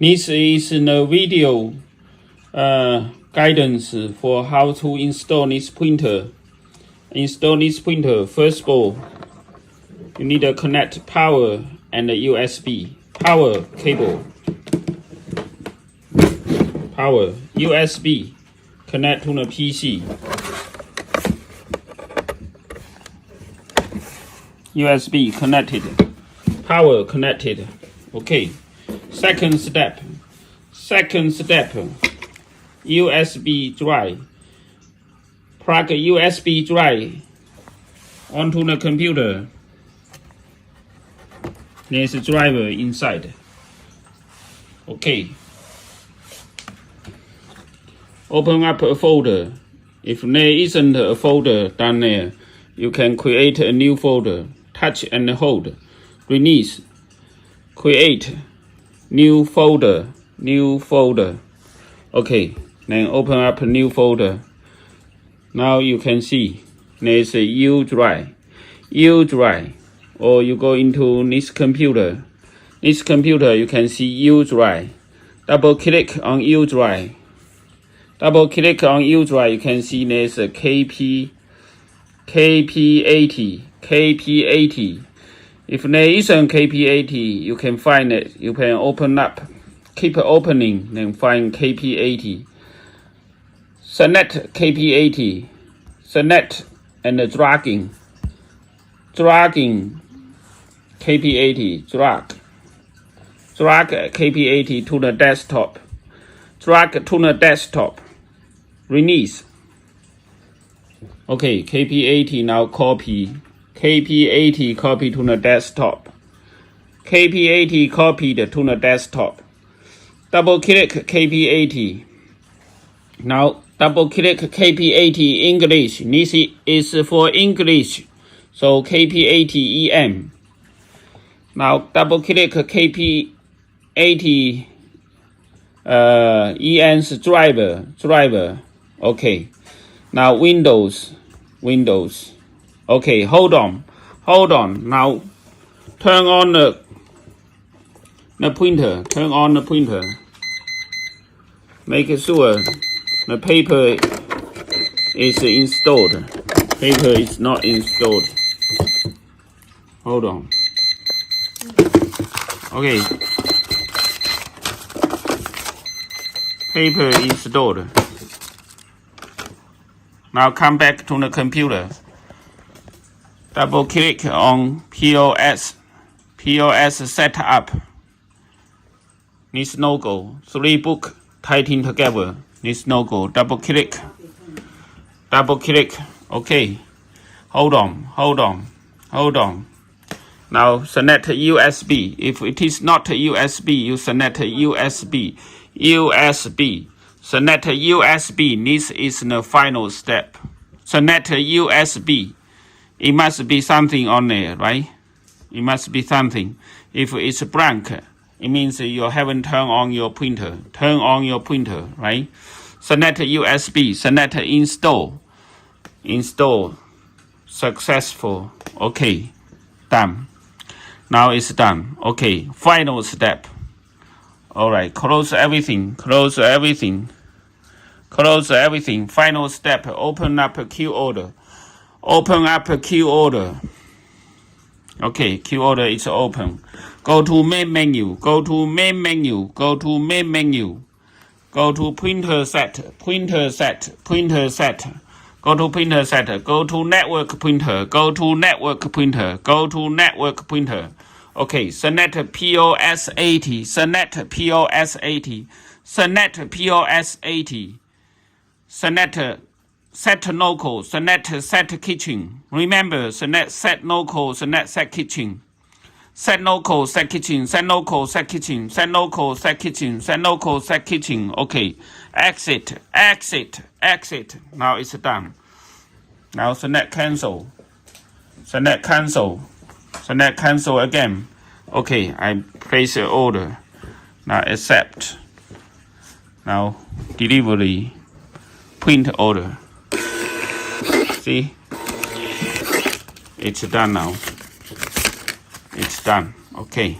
This is the video guidance for how to install this printer. First of all, you need to connect power and the USB. Power cable. Power USB connect to the PC. USB connected. Power connected. Okay. Second step. USB drive. Plug a USB drive onto the computer. There's a driver inside. Okay. Open up a folder. If there isn't a folder down there, you can create a new folder. Touch and hold. Release. Create. New folder. Okay. Then open up a new folder. Now you can see there's a U drive. Or you go into this computer. You can see U drive. Double click on U drive. You can see there's a KP80. If there isn't KP80, you can find it. You can open up. Keep opening, then find KP80. Select KP80. Select and dragging KP80. Drag KP80 to the desktop. Release. Okay, KP80 now copy. KP80 copy to the desktop. KP80 copied to the desktop. Double click KP80. Now double click KP80 English. This is for English. So KP80 EM. Now double click KP80 EN's driver. Okay. Now Windows. Okay, hold on. Now turn on the printer. Make sure the paper is installed. Paper is not installed. Hold on. Okay. Paper installed. Now come back to the computer. Double click on POS setup. This logo. 3 book tighten together. This logo. Double click. Okay. Hold on. Now select USB. If it is not USB, you select USB. Select USB. This is the final step. Select USB. It must be something on there, right? It must be something. If it's blank, it means you haven't turned on your printer. Turn on your printer, right? Select USB. Select install. Install. Successful. Okay. Done. Now it's done. Okay. Final step. Alright. Close everything. Final step. Open up a Qorder. Okay, Qorder is open. Go to main menu. Go to printer set. Go to printer set. Go to network printer. Okay, select POS80. Select set local, set kitchen. Remember, set local, set kitchen. Set local, set kitchen. Okay. Exit. Now it's done. Now select cancel. Cancel again. Okay, I place an order. Now accept. Now delivery. Print order. See? It's done now. It's done. Okay.